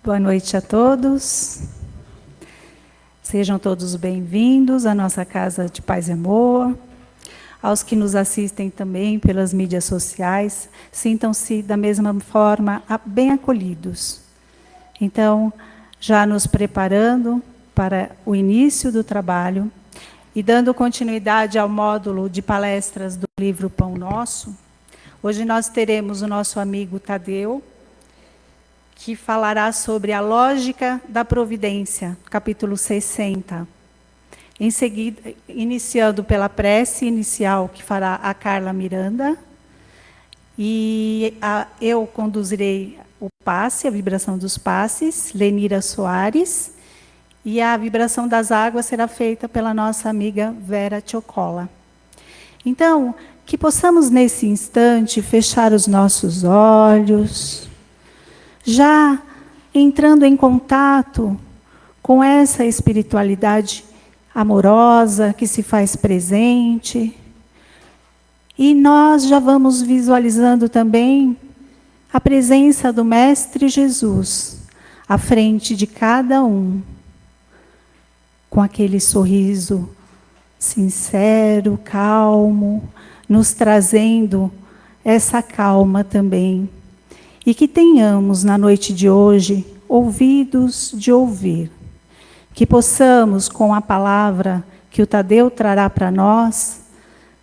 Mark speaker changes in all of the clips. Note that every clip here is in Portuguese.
Speaker 1: Boa noite a todos. Sejam todos bem-vindos à nossa Casa de Paz e Amor. Aos que nos assistem também pelas mídias sociais, sintam-se da mesma forma bem acolhidos. Então, já nos preparando para o início do trabalho e dando continuidade ao módulo de palestras do livro Pão Nosso, hoje nós teremos o nosso amigo Tadeu, que falará sobre a lógica da providência, capítulo 60. Em seguida, iniciando pela prece inicial, que fará a Carla Miranda, e eu conduzirei o passe, a vibração dos passes, Lenira Soares, e a vibração das águas será feita pela nossa amiga Vera Tchocola. Então, que possamos nesse instante fechar os nossos olhos, já entrando em contato com essa espiritualidade amorosa que se faz presente. E nós já vamos visualizando também a presença do Mestre Jesus à frente de cada um, com aquele sorriso sincero, calmo, nos trazendo essa calma também. E que tenhamos, na noite de hoje, ouvidos de ouvir. Que possamos, com a palavra que o Tadeu trará para nós,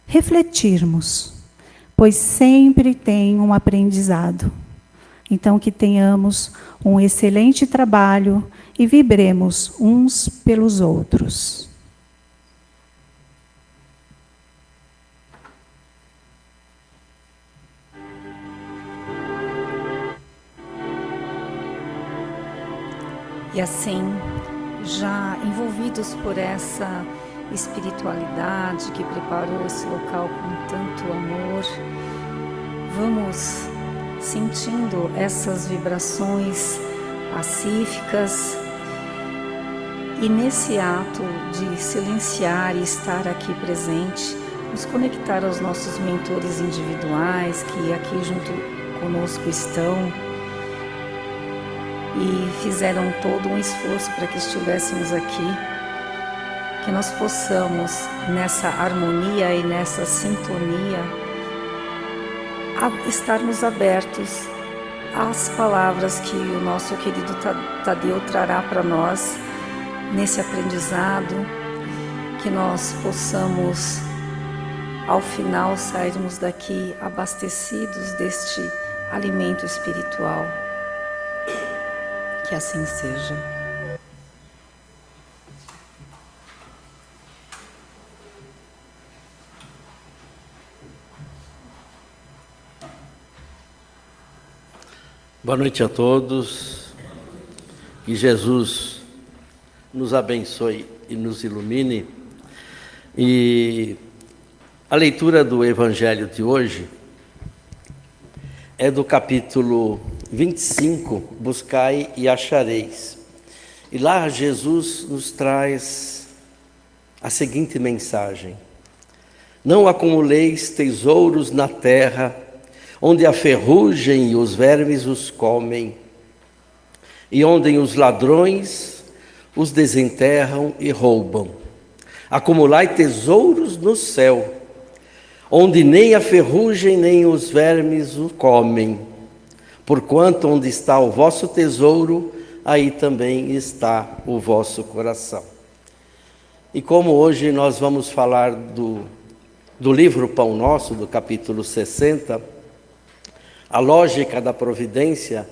Speaker 1: refletirmos, pois sempre tem um aprendizado. Então, que tenhamos um excelente trabalho e vibremos uns pelos outros.
Speaker 2: E assim, já envolvidos por essa espiritualidade que preparou esse local com tanto amor, vamos sentindo essas vibrações pacíficas e nesse ato de silenciar e estar aqui presente, nos conectar aos nossos mentores individuais que aqui junto conosco estão, e fizeram todo um esforço para que estivéssemos aqui, que nós possamos, nessa harmonia e nessa sintonia, estarmos abertos às palavras que o nosso querido Tadeu trará para nós, nesse aprendizado, que nós possamos, ao final, sairmos daqui abastecidos deste alimento espiritual. Que assim seja.
Speaker 3: Boa noite a todos. Que Jesus nos abençoe e nos ilumine. E a leitura do Evangelho de hoje é do capítulo 25, buscai e achareis. E lá Jesus nos traz a seguinte mensagem: não acumuleis tesouros na terra, onde a ferrugem e os vermes os comem, e onde os ladrões os desenterram e roubam. Acumulai tesouros no céu, onde nem a ferrugem nem os vermes o comem. Porquanto onde está o vosso tesouro, aí também está o vosso coração. E como hoje nós vamos falar do livro Pão Nosso, do capítulo 60, a lógica da providência,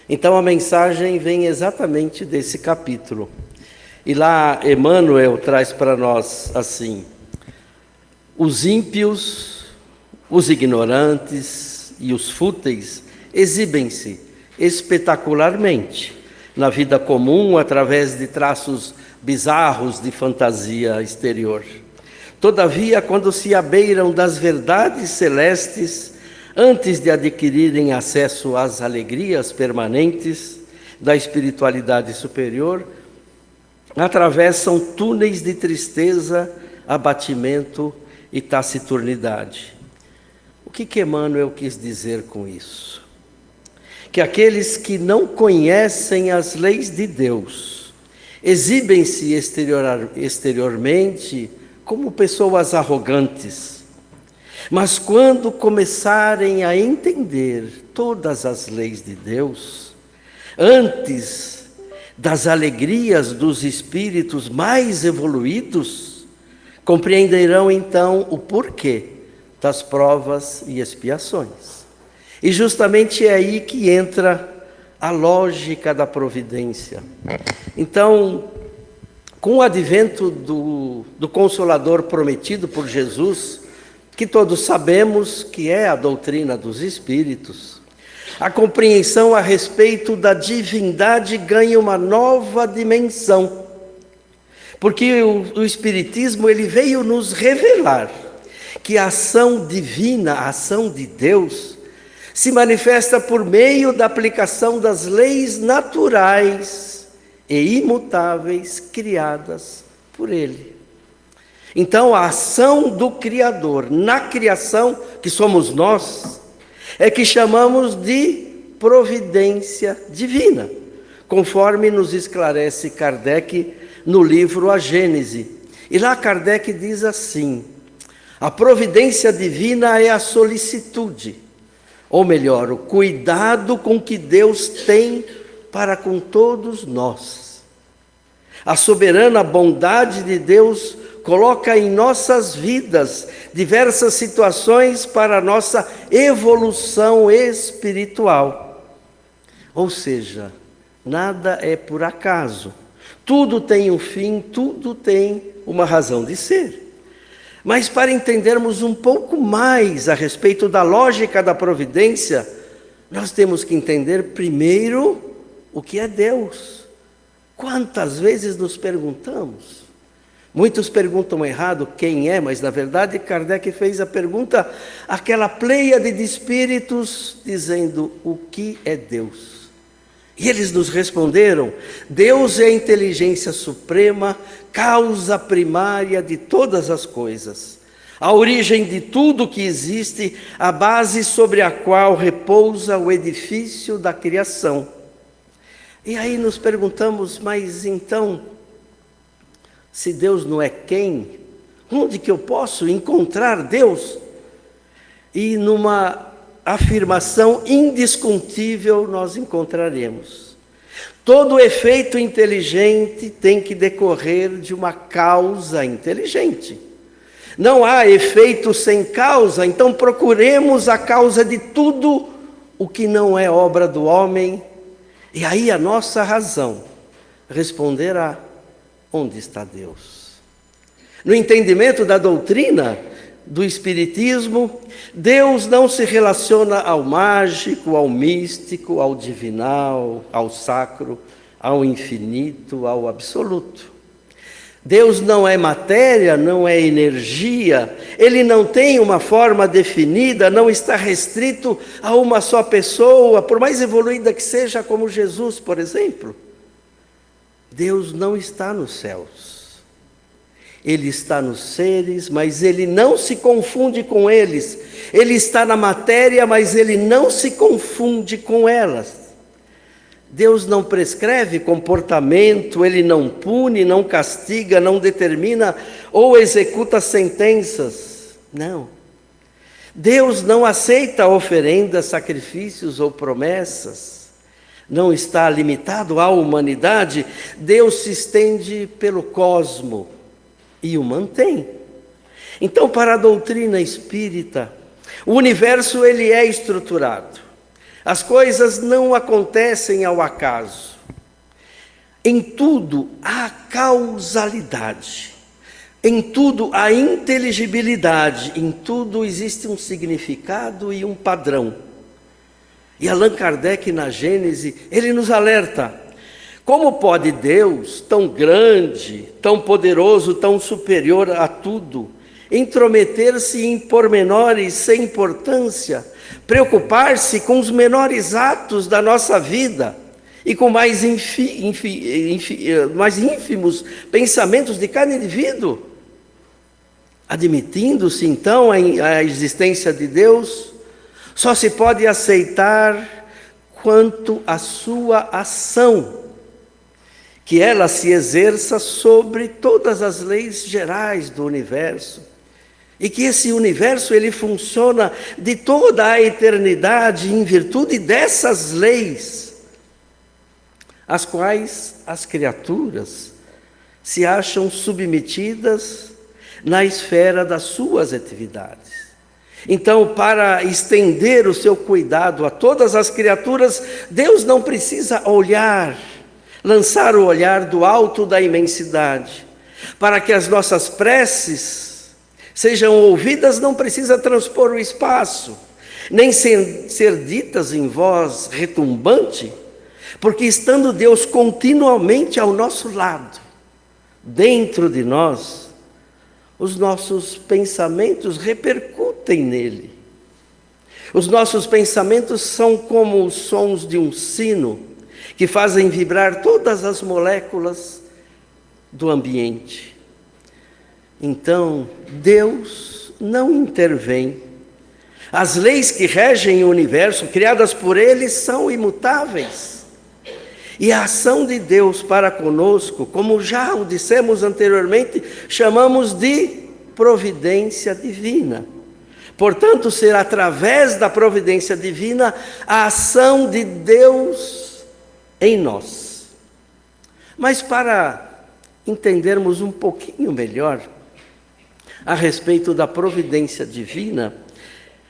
Speaker 3: então a mensagem vem exatamente desse capítulo. E lá Emmanuel traz para nós assim: os ímpios, os ignorantes e os fúteis exibem-se espetacularmente na vida comum através de traços bizarros de fantasia exterior. Todavia, quando se abeiram das verdades celestes, antes de adquirirem acesso às alegrias permanentes da espiritualidade superior, atravessam túneis de tristeza, abatimento e taciturnidade. O que Emmanuel quis dizer com isso? que aqueles que não conhecem as leis de Deus exibem-se exteriormente como pessoas arrogantes, mas quando começarem a entender todas as leis de Deus, antes das alegrias dos espíritos mais evoluídos, compreenderão então o porquê das provas e expiações. E justamente é aí que entra a lógica da providência. Então, com o advento do Consolador prometido por Jesus, que todos sabemos que é a doutrina dos Espíritos, a compreensão a respeito da divindade ganha uma nova dimensão, porque o Espiritismo ele veio nos revelar que a ação divina, a ação de Deus, se manifesta por meio da aplicação das leis naturais e imutáveis criadas por Ele. Então, a ação do Criador na criação, que somos nós, é que chamamos de providência divina, conforme nos esclarece Kardec no livro A Gênese. E lá Kardec diz assim: a providência divina é a solicitude, ou melhor, o cuidado com que Deus tem para com todos nós. A soberana bondade de Deus coloca em nossas vidas diversas situações para a nossa evolução espiritual. Ou seja, nada é por acaso. Tudo tem um fim, tudo tem uma razão de ser. Mas para entendermos um pouco mais a respeito da lógica da providência, nós temos que entender primeiro o que é Deus. Quantas vezes nos perguntamos? Muitos perguntam errado quem é, mas na verdade Kardec fez a pergunta àquela pleiade de espíritos, dizendo o que é Deus. E eles nos responderam: Deus é a inteligência suprema, causa primária de todas as coisas, a origem de tudo que existe, a base sobre a qual repousa o edifício da criação. E aí nos perguntamos, mas então, se Deus não é quem, onde que eu posso encontrar Deus? E numa afirmação indiscutível nós encontraremos: todo efeito inteligente tem que decorrer de uma causa inteligente. Não há efeito sem causa, então procuremos a causa de tudo o que não é obra do homem, e aí a nossa razão responderá: onde está Deus? No entendimento da doutrina do Espiritismo, Deus não se relaciona ao mágico, ao místico, ao divinal, ao sacro, ao infinito, ao absoluto. Deus não é matéria, não é energia, Ele não tem uma forma definida, não está restrito a uma só pessoa, por mais evoluída que seja, como Jesus, por exemplo. Deus não está nos céus. Ele está nos seres, mas Ele não se confunde com eles. Ele está na matéria, mas Ele não se confunde com elas. Deus não prescreve comportamento, Ele não pune, não castiga, não determina ou executa sentenças. Não. Deus não aceita oferendas, sacrifícios ou promessas. Não está limitado à humanidade. Deus se estende pelo cosmo e o mantém. Então, para a doutrina espírita, o universo ele é estruturado. As coisas não acontecem ao acaso. Em tudo há causalidade. Em tudo há inteligibilidade. Em tudo existe um significado e um padrão. E Allan Kardec, na Gênese, ele nos alerta: como pode Deus, tão grande, tão poderoso, tão superior a tudo, intrometer-se em pormenores sem importância, preocupar-se com os menores atos da nossa vida e com mais ínfimos pensamentos de cada indivíduo? Admitindo-se então a existência de Deus, só se pode aceitar quanto à sua ação, que ela se exerça sobre todas as leis gerais do universo, e que esse universo ele funciona de toda a eternidade em virtude dessas leis, às quais as criaturas se acham submetidas na esfera das suas atividades. Então, para estender o seu cuidado a todas as criaturas, Deus não precisa lançar o olhar do alto da imensidade. Para que as nossas preces sejam ouvidas, não precisa transpor o espaço, nem ser ditas em voz retumbante, porque estando Deus continuamente ao nosso lado, dentro de nós, os nossos pensamentos repercutem nele. Os nossos pensamentos são como os sons de um sino, que fazem vibrar todas as moléculas do ambiente. Então, Deus não intervém. As leis que regem o universo, criadas por Ele, são imutáveis. E a ação de Deus para conosco, como já o dissemos anteriormente, chamamos de providência divina. Portanto, será através da providência divina a ação de Deus em nós. Mas para entendermos um pouquinho melhor a respeito da providência divina,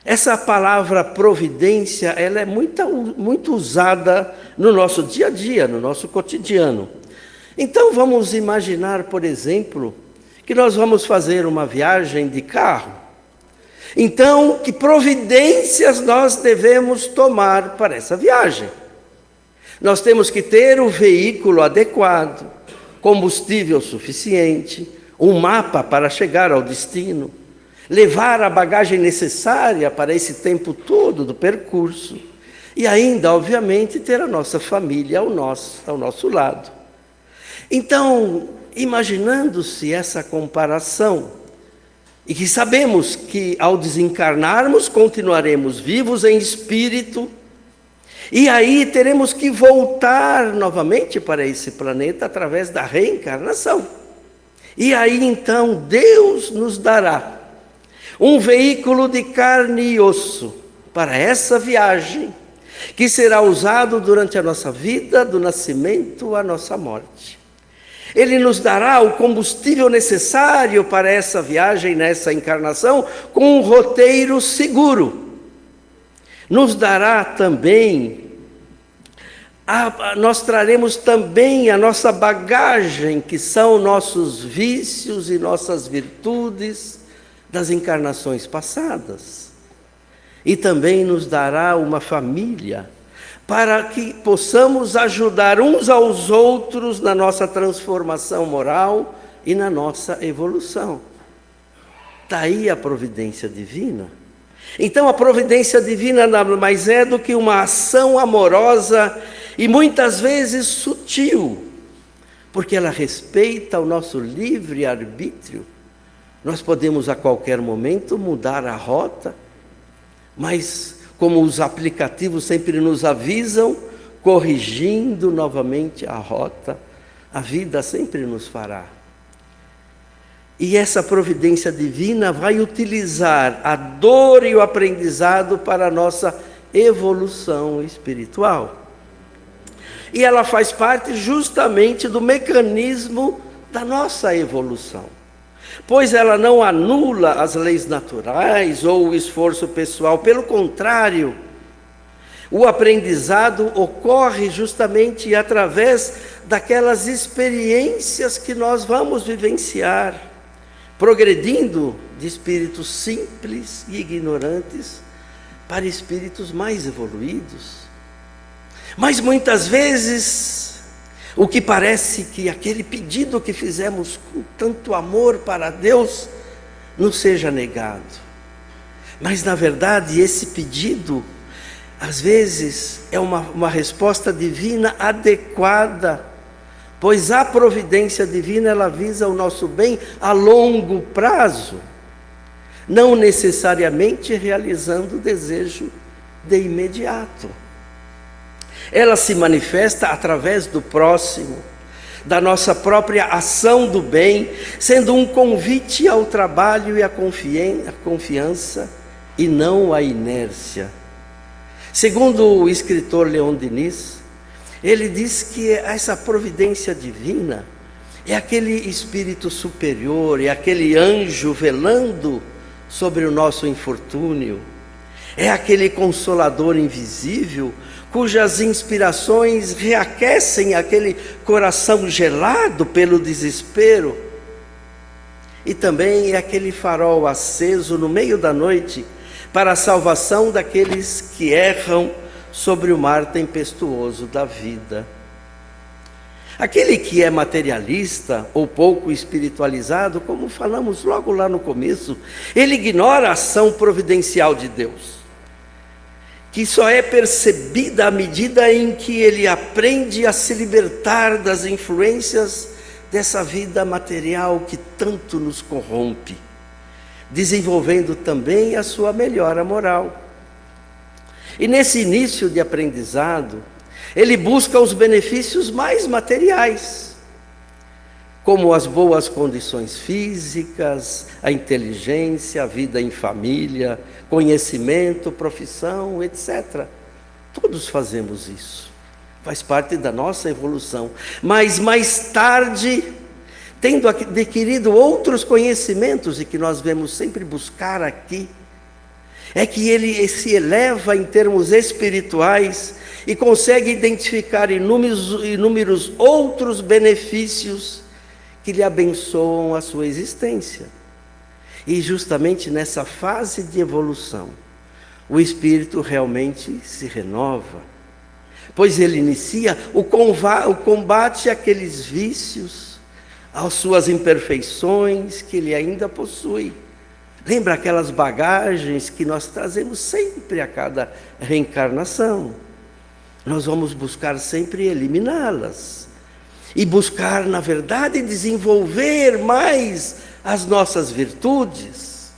Speaker 3: essa palavra providência, ela é muito usada no nosso dia a dia, no nosso cotidiano. Então vamos imaginar, por exemplo, que nós vamos fazer uma viagem de carro. Então, que providências nós devemos tomar para essa viagem? Nós temos que ter o veículo adequado, combustível suficiente, um mapa para chegar ao destino, levar a bagagem necessária para esse tempo todo do percurso e ainda, obviamente, ter a nossa família ao nosso lado. Então, imaginando-se essa comparação, e que sabemos que ao desencarnarmos continuaremos vivos em espírito, e aí teremos que voltar novamente para esse planeta através da reencarnação. E aí então Deus nos dará um veículo de carne e osso para essa viagem, que será usado durante a nossa vida, do nascimento à nossa morte. Ele nos dará o combustível necessário para essa viagem, nessa encarnação, com um roteiro seguro. Nos dará também, nós traremos também a nossa bagagem, que são nossos vícios e nossas virtudes das encarnações passadas. E também nos dará uma família, para que possamos ajudar uns aos outros na nossa transformação moral e na nossa evolução. Está aí a providência divina. Então a providência divina nada mais é do que uma ação amorosa e muitas vezes sutil, porque ela respeita o nosso livre-arbítrio. Nós podemos a qualquer momento mudar a rota, mas como os aplicativos sempre nos avisam, corrigindo novamente a rota, a vida sempre nos fará. E essa providência divina vai utilizar a dor e o aprendizado para a nossa evolução espiritual. E ela faz parte justamente do mecanismo da nossa evolução, pois ela não anula as leis naturais ou o esforço pessoal, pelo contrário, o aprendizado ocorre justamente através daquelas experiências que nós vamos vivenciar, progredindo de espíritos simples e ignorantes para espíritos mais evoluídos. Mas muitas vezes, o que parece que aquele pedido que fizemos com tanto amor para Deus nos seja negado. Mas na verdade esse pedido, às vezes, é uma resposta divina adequada, pois a providência divina ela visa o nosso bem a longo prazo, não necessariamente realizando o desejo de imediato. Ela se manifesta através do próximo, da nossa própria ação do bem, sendo um convite ao trabalho e à confiança, e não à inércia. Segundo o escritor Leon Denis, ele diz que essa providência divina é aquele espírito superior, é aquele anjo velando sobre o nosso infortúnio, é aquele consolador invisível, cujas inspirações reaquecem aquele coração gelado pelo desespero. E também é aquele farol aceso no meio da noite para a salvação daqueles que erram sobre o mar tempestuoso da vida. Aquele que é materialista ou pouco espiritualizado, como falamos logo lá no começo, ele ignora a ação providencial de Deus, que só é percebida à medida em que ele aprende a se libertar das influências dessa vida material que tanto nos corrompe, desenvolvendo também a sua melhora moral. E nesse início de aprendizado, ele busca os benefícios mais materiais, como as boas condições físicas, a inteligência, a vida em família, conhecimento, profissão, etc. Todos fazemos isso, faz parte da nossa evolução. Mas mais tarde, tendo adquirido outros conhecimentos, e que nós vemos sempre buscar aqui, é que ele se eleva em termos espirituais e consegue identificar inúmeros outros benefícios que lhe abençoam a sua existência. E justamente nessa fase de evolução, o espírito realmente se renova, pois ele inicia o combate àqueles vícios, às suas imperfeições que ele ainda possui. Lembra aquelas bagagens que nós trazemos sempre a cada reencarnação? Nós vamos buscar sempre eliminá-las e buscar, na verdade, desenvolver mais as nossas virtudes.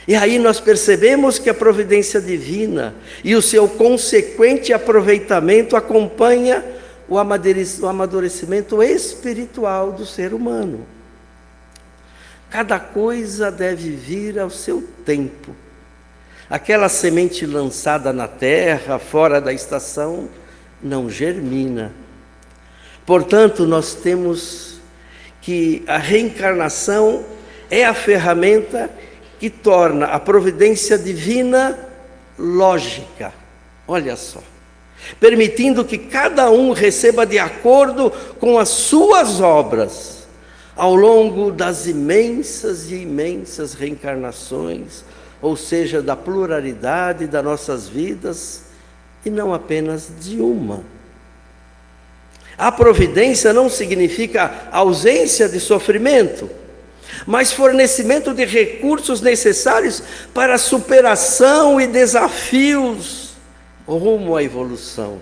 Speaker 3: E aí nós percebemos que a providência divina e o seu consequente aproveitamento acompanha o amadurecimento espiritual do ser humano. Cada coisa deve vir ao seu tempo. Aquela semente lançada na terra, fora da estação, não germina. Portanto, nós temos que a reencarnação é a ferramenta que torna a providência divina lógica. Olha só. Permitindo que cada um receba de acordo com as suas obras, ao longo das imensas e imensas reencarnações, ou seja, da pluralidade das nossas vidas, e não apenas de uma. A providência não significa ausência de sofrimento, mas fornecimento de recursos necessários para a superação e desafios rumo à evolução.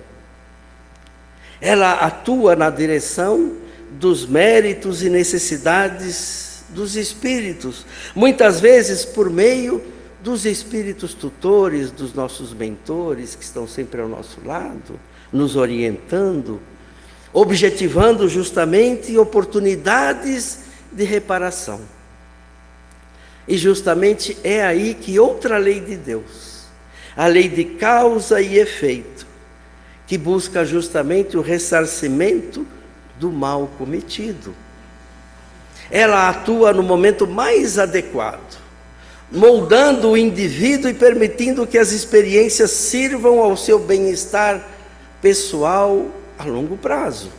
Speaker 3: Ela atua na direção dos méritos e necessidades dos espíritos, muitas vezes por meio dos espíritos tutores, dos nossos mentores, que estão sempre ao nosso lado, nos orientando, objetivando justamente oportunidades de reparação. E justamente é aí que outra lei de Deus, a lei de causa e efeito, que busca justamente o ressarcimento do mal cometido. Ela atua no momento mais adequado, moldando o indivíduo e permitindo que as experiências sirvam ao seu bem-estar pessoal a longo prazo,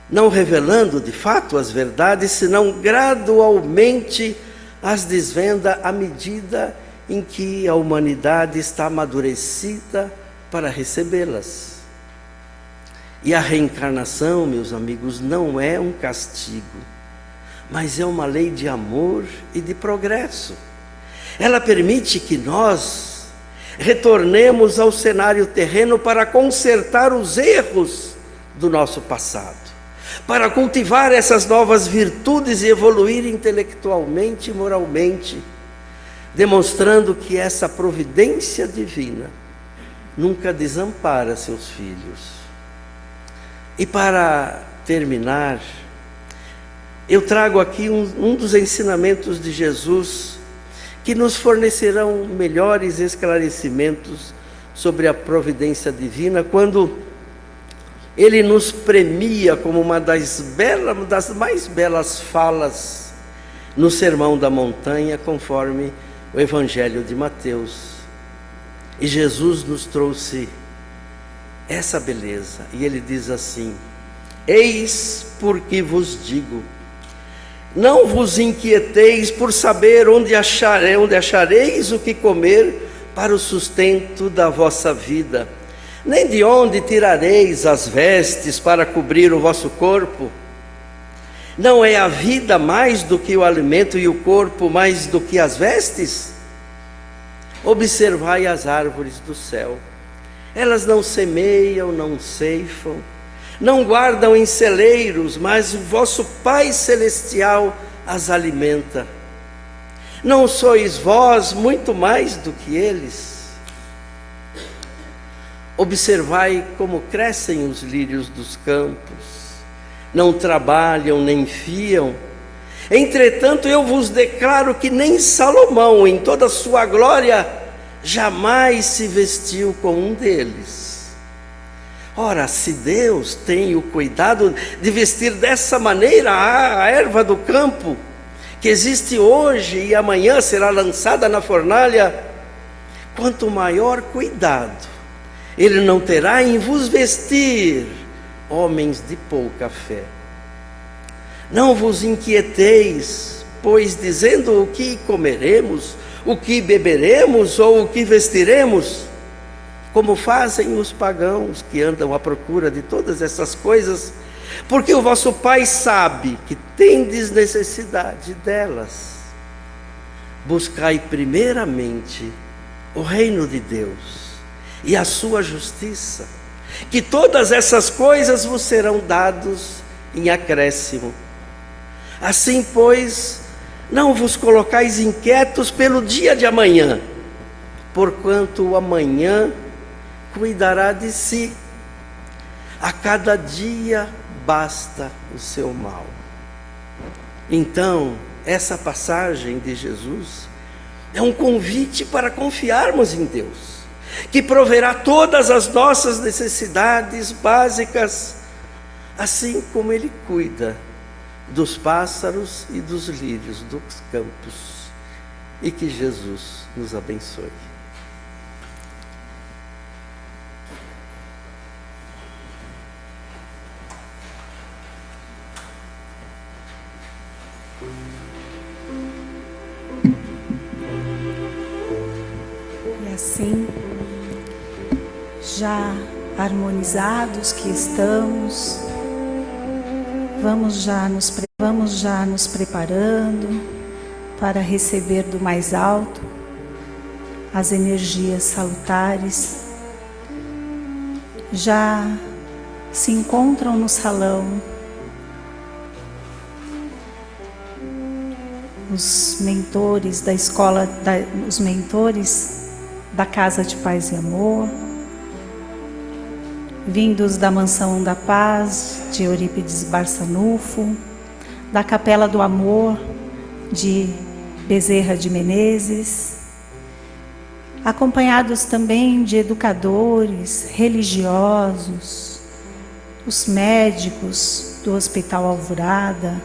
Speaker 3: não revelando de fato as verdades, senão gradualmente as desvenda à medida em que a humanidade está amadurecida para recebê-las. E a reencarnação, meus amigos, não é um castigo, mas é uma lei de amor e de progresso. Ela permite que nós retornemos ao cenário terreno para consertar os erros do nosso passado, para cultivar essas novas virtudes e evoluir intelectualmente e moralmente, demonstrando que essa providência divina nunca desampara seus filhos. E para terminar, eu trago aqui um dos ensinamentos de Jesus que nos fornecerão melhores esclarecimentos sobre a providência divina, quando Ele nos premia como uma das mais belas falas no Sermão da Montanha, conforme o Evangelho de Mateus. E Jesus nos trouxe essa beleza, e Ele diz assim: eis porque vos digo, não vos inquieteis por saber onde achareis o que comer para o sustento da vossa vida, nem de onde tirareis as vestes para cobrir o vosso corpo. Não é a vida mais do que o alimento, e o corpo mais do que as vestes? Observai as árvores do céu, elas não semeiam, não ceifam, não guardam em celeiros, mas o vosso Pai Celestial as alimenta. Não sois vós muito mais do que eles? Observai como crescem os lírios dos campos, não trabalham nem fiam. Entretanto, eu vos declaro que nem Salomão, em toda a sua glória, jamais se vestiu como um deles. Ora, se Deus tem o cuidado de vestir dessa maneira a erva do campo, que existe hoje e amanhã será lançada na fornalha, quanto maior cuidado Ele não terá em vos vestir, homens de pouca fé. Não vos inquieteis, pois dizendo o que comeremos, o que beberemos ou o que vestiremos, como fazem os pagãos que andam à procura de todas essas coisas, porque o vosso Pai sabe que tendes necessidade delas. Buscai primeiramente o reino de Deus e a sua justiça, que todas essas coisas vos serão dados em acréscimo. Assim, pois, não vos colocais inquietos pelo dia de amanhã, porquanto o amanhã cuidará de si. A cada dia basta o seu mal. Então, essa passagem de Jesus é um convite para confiarmos em Deus, que proverá todas as nossas necessidades básicas, assim como Ele cuida dos pássaros e dos lírios dos campos. E que Jesus nos abençoe.
Speaker 1: E assim, já harmonizados que estamos, vamos já nos preparando para receber do mais alto as energias salutares. Já se encontram no salão os mentores da escola, os mentores da Casa de Paz e Amor, vindos da Mansão da Paz, de Eurípides Barçanufo, da Capela do Amor, de Bezerra de Menezes, acompanhados também de educadores, religiosos, os médicos do Hospital Alvorada,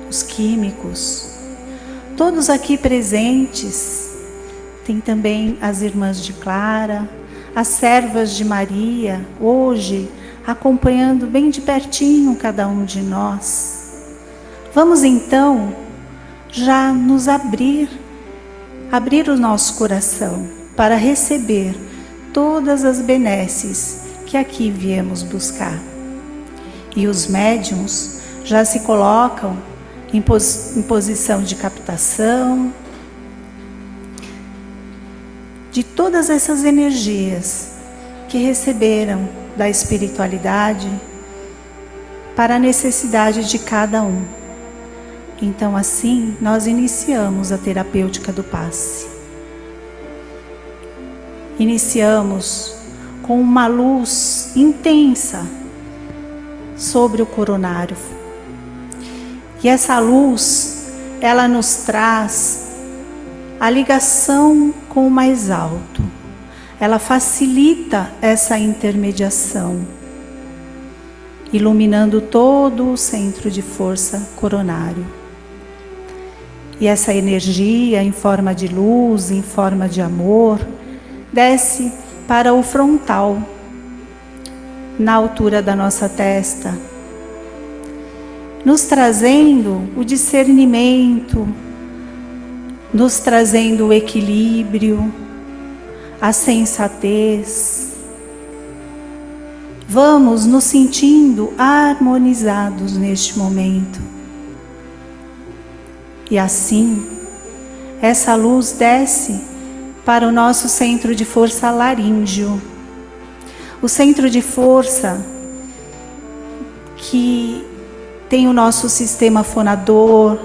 Speaker 1: os químicos, todos aqui presentes. Tem também as irmãs de Clara, as servas de Maria, hoje acompanhando bem de pertinho cada um de nós. Vamos então já nos abrir o nosso coração para receber todas as benesses que aqui viemos buscar. E os médiuns já se colocam em posição de captação de todas essas energias que receberam da espiritualidade para a necessidade de cada um. Então, assim, nós iniciamos a terapêutica do passe. Iniciamos com uma luz intensa sobre o coronário. E essa luz, ela nos traz a ligação com o mais alto. Ela facilita essa intermediação, iluminando todo o centro de força coronário. E essa energia em forma de luz, em forma de amor, desce para o frontal, na altura da nossa testa, nos trazendo o discernimento, nos trazendo o equilíbrio, a sensatez. Vamos nos sentindo harmonizados neste momento. E assim, essa luz desce para o nosso centro de força laríngeo. O centro de força que tem o nosso sistema fonador,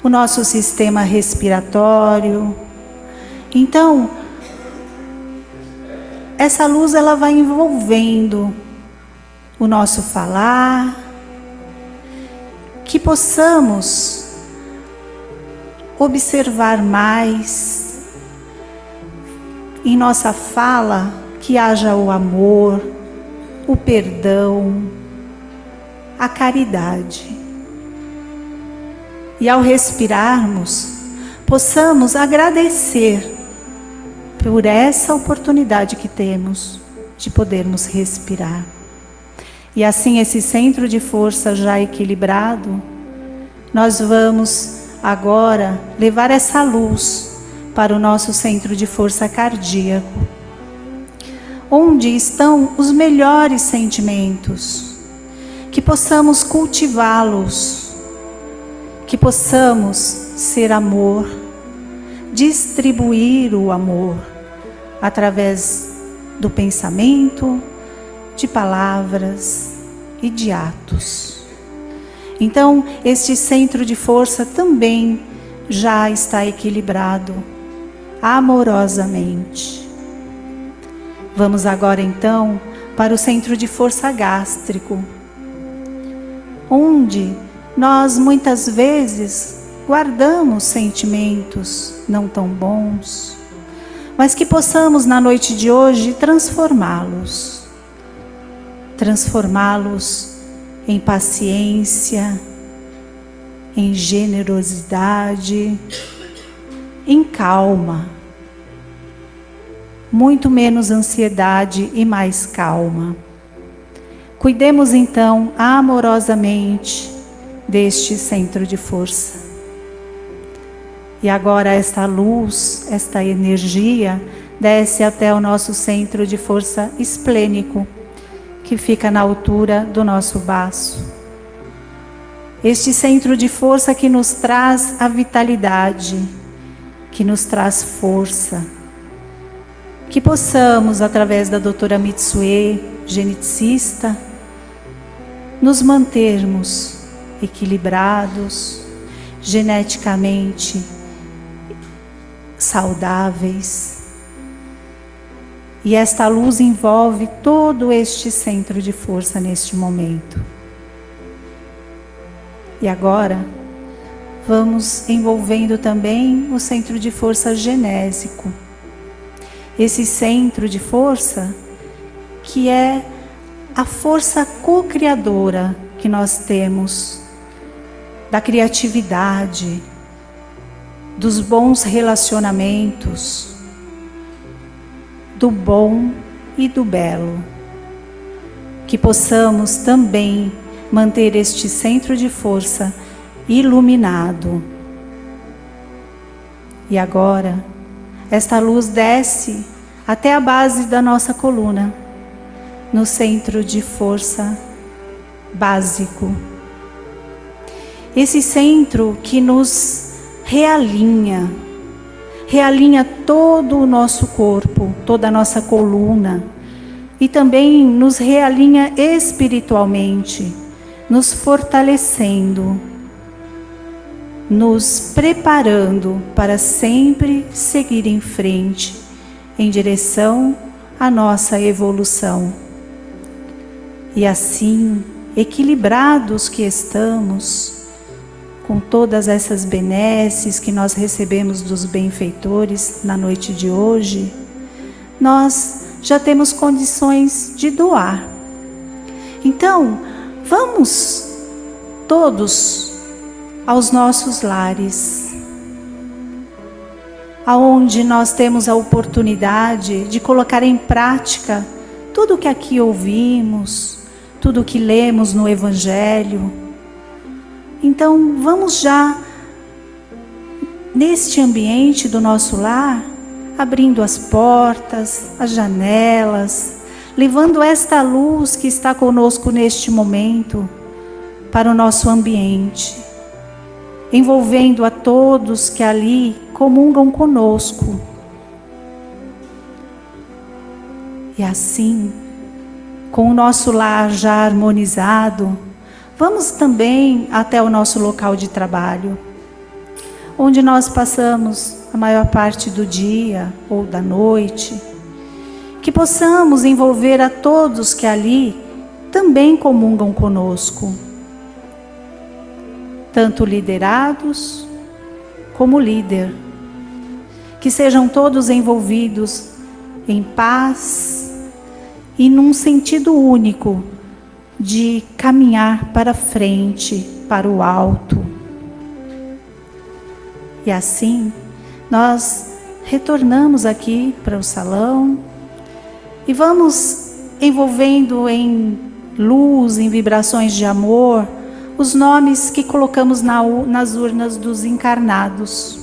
Speaker 1: o nosso sistema respiratório. Então, essa luz ela vai envolvendo o nosso falar, que possamos observar mais em nossa fala, que haja o amor, o perdão, a caridade. E ao respirarmos, possamos agradecer por essa oportunidade que temos de podermos respirar. E assim, esse centro de força já equilibrado, nós vamos agora levar essa luz para o nosso centro de força cardíaco, onde estão os melhores sentimentos, que possamos cultivá-los, que possamos ser amor, distribuir o amor através do pensamento, de palavras e de atos. Então, este centro de força também já está equilibrado amorosamente. Vamos agora então para o centro de força gástrico, onde nós muitas vezes guardamos sentimentos não tão bons, mas que possamos na noite de hoje transformá-los em paciência, em generosidade, em calma, muito menos ansiedade e mais calma. Cuidemos então amorosamente deste centro de força. E agora esta luz, esta energia, desce até o nosso centro de força esplênico, que fica na altura do nosso baço. Este centro de força que nos traz a vitalidade, que nos traz força. Que possamos, através da doutora Mitsue, geneticista, nos mantermos equilibrados, geneticamente saudáveis. E esta luz envolve todo este centro de força neste momento. E agora, vamos envolvendo também o centro de força genésico. Esse centro de força que é a força co-criadora que nós temos, da criatividade, dos bons relacionamentos, do bom e do belo. Que possamos também manter este centro de força iluminado. E agora, esta luz desce até a base da nossa coluna, no centro de força básico. Esse centro que nos realinha todo o nosso corpo, toda a nossa coluna, e também nos realinha espiritualmente, nos fortalecendo, nos preparando para sempre seguir em frente, em direção a nossa evolução. E assim, equilibrados que estamos, com todas essas benesses que nós recebemos dos benfeitores na noite de hoje, nós já temos condições de doar. Então, vamos todos aos nossos lares, aonde nós temos a oportunidade de colocar em prática tudo o que aqui ouvimos, tudo o que lemos no Evangelho. Então, vamos já, neste ambiente do nosso lar, abrindo as portas, as janelas, levando esta luz que está conosco neste momento para o nosso ambiente, envolvendo a todos que ali comungam conosco. E assim, com o nosso lar já harmonizado, vamos também até o nosso local de trabalho, onde nós passamos a maior parte do dia ou da noite, que possamos envolver a todos que ali também comungam conosco, tanto liderados como líder, que sejam todos envolvidos em paz e num sentido único de caminhar para frente, para o alto. E assim, nós retornamos aqui para o salão e vamos envolvendo em luz, em vibrações de amor, os nomes que colocamos nas urnas dos encarnados.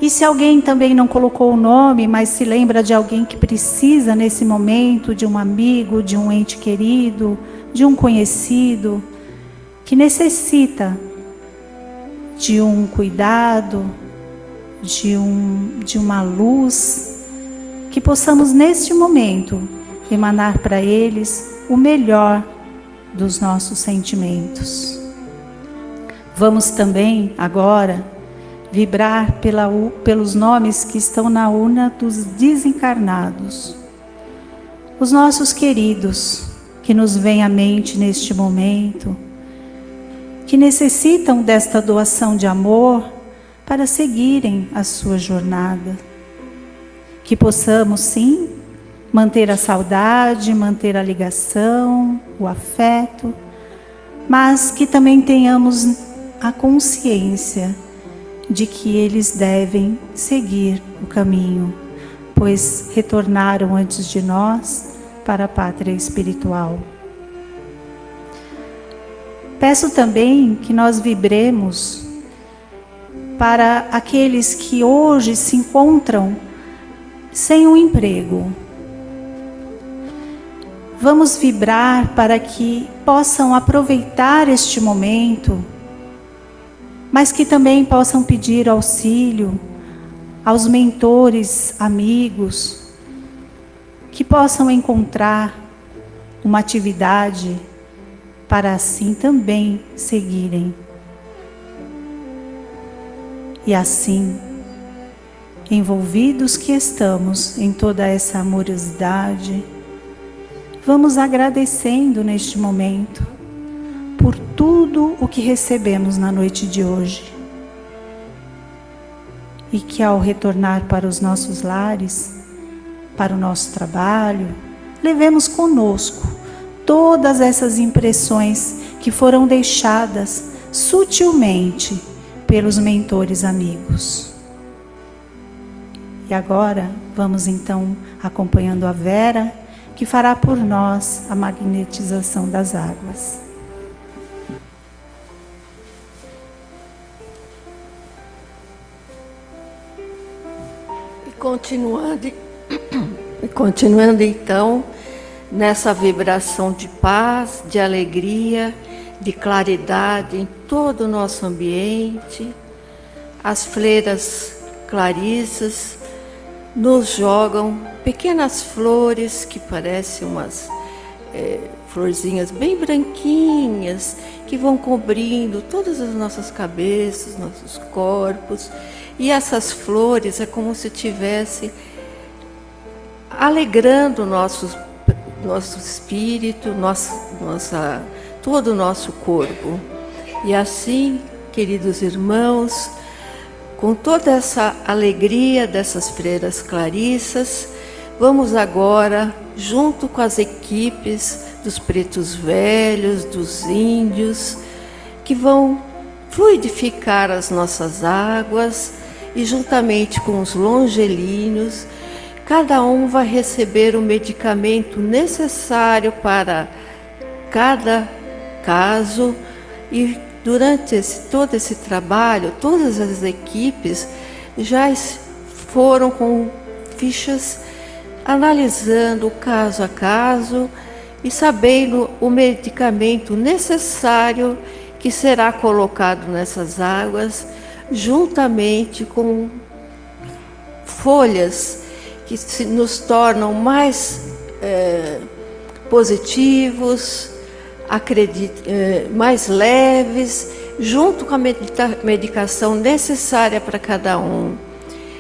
Speaker 1: E se alguém também não colocou o nome, mas se lembra de alguém que precisa nesse momento, de um amigo, de um ente querido, de um conhecido, que necessita de um cuidado, de uma luz, que possamos neste momento emanar para eles o melhor dos nossos sentimentos. Vamos também agora vibrar pelos nomes que estão na urna dos desencarnados. Os nossos queridos que nos vêm à mente neste momento, que necessitam desta doação de amor para seguirem a sua jornada. Que possamos, sim, manter a saudade, manter a ligação, o afeto, mas que também tenhamos a consciência de que eles devem seguir o caminho, pois retornaram antes de nós para a pátria espiritual. Peço também que nós vibremos para aqueles que hoje se encontram sem um emprego. Vamos vibrar para que possam aproveitar este momento, mas que também possam pedir auxílio aos mentores, amigos, que possam encontrar uma atividade para assim também seguirem. E assim, envolvidos que estamos em toda essa amorosidade, vamos agradecendo neste momento por tudo o que recebemos na noite de hoje. E que ao retornar para os nossos lares, para o nosso trabalho, levemos conosco todas essas impressões que foram deixadas sutilmente pelos mentores amigos. E agora vamos então acompanhando a Vera, que fará por nós a magnetização das águas.
Speaker 2: Continuando então nessa vibração de paz, de alegria, de claridade em todo o nosso ambiente, as freiras clarissas nos jogam pequenas flores que parecem umas florzinhas bem branquinhas, que vão cobrindo todas as nossas cabeças, nossos corpos. E essas flores é como se tivesse alegrando nosso espírito, todo o nosso corpo. E assim, queridos irmãos, com toda essa alegria dessas freiras clarissas, vamos agora, junto com as equipes dos pretos velhos, dos índios, que vão fluidificar as nossas águas, e juntamente com os longelinos, cada um vai receber o medicamento necessário para cada caso. E durante todo esse trabalho, todas as equipes já foram com fichas analisando caso a caso e sabendo o medicamento necessário que será colocado nessas águas, juntamente com folhas que nos tornam mais positivos, mais leves, junto com a medicação necessária para cada um.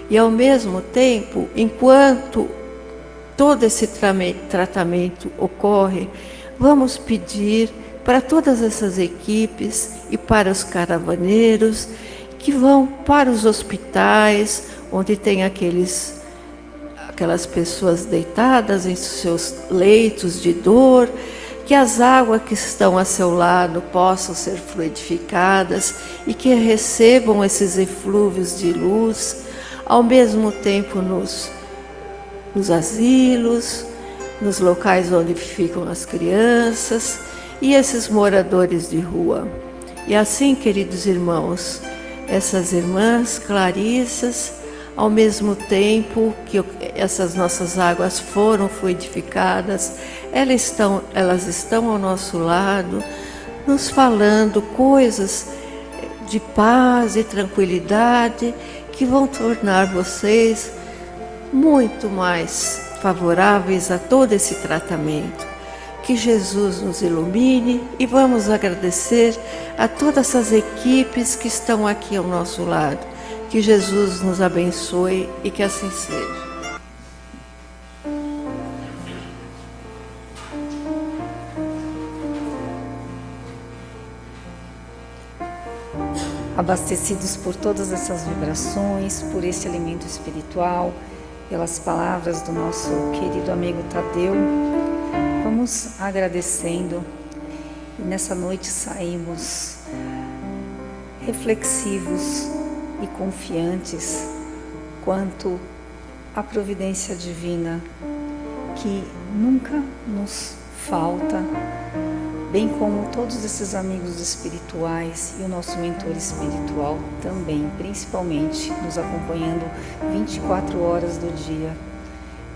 Speaker 2: E ao mesmo tempo, enquanto todo esse tratamento ocorre, vamos pedir para todas essas equipes e para os caravaneiros que vão para os hospitais, onde tem aquelas pessoas deitadas em seus leitos de dor, que as águas que estão a seu lado possam ser fluidificadas e que recebam esses eflúvios de luz, ao mesmo tempo nos asilos, nos locais onde ficam as crianças e esses moradores de rua. E assim, queridos irmãos, essas irmãs clarissas, ao mesmo tempo que essas nossas águas foram fluidificadas, elas estão ao nosso lado, nos falando coisas de paz e tranquilidade que vão tornar vocês muito mais favoráveis a todo esse tratamento. Que Jesus nos ilumine e vamos agradecer a todas essas equipes que estão aqui ao nosso lado. Que Jesus nos abençoe e que assim seja.
Speaker 1: Abastecidos por todas essas vibrações, por esse alimento espiritual, pelas palavras do nosso querido amigo Tadeu, vamos agradecendo e nessa noite saímos reflexivos e confiantes quanto à providência divina que nunca nos falta, bem como todos esses amigos espirituais e o nosso mentor espiritual também, principalmente nos acompanhando 24 horas do dia.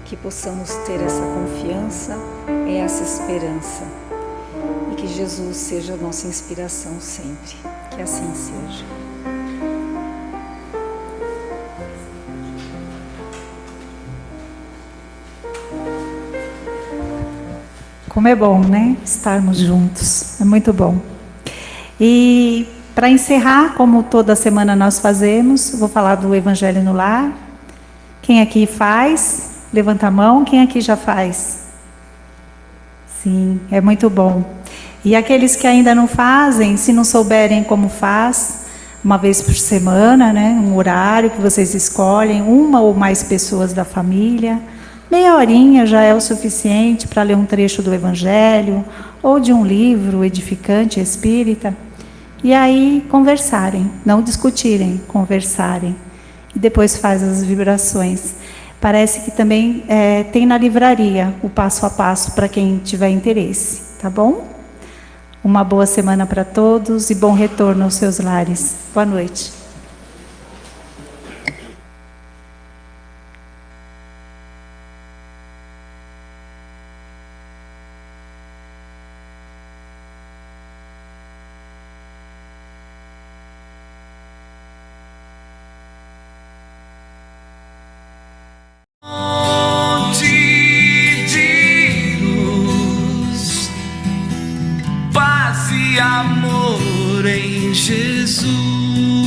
Speaker 1: Que possamos ter essa confiança e essa esperança. E que Jesus seja a nossa inspiração sempre. Que assim seja. Como é bom, né? Estarmos juntos. É muito bom. E para encerrar, como toda semana nós fazemos, vou falar do Evangelho no Lar. Quem aqui faz? Levanta a mão. Quem aqui já faz? Sim, é muito bom. E aqueles que ainda não fazem, se não souberem como faz, uma vez por semana, né? Um horário que vocês escolhem, uma ou mais pessoas da família. Meia horinha já é o suficiente para ler um trecho do Evangelho ou de um livro edificante espírita. E aí conversarem, não discutirem, conversarem. E depois faz as vibrações. Parece que também tem na livraria o passo a passo para quem tiver interesse, tá bom? Uma boa semana para todos e bom retorno aos seus lares. Boa noite.
Speaker 4: Amor em Jesus.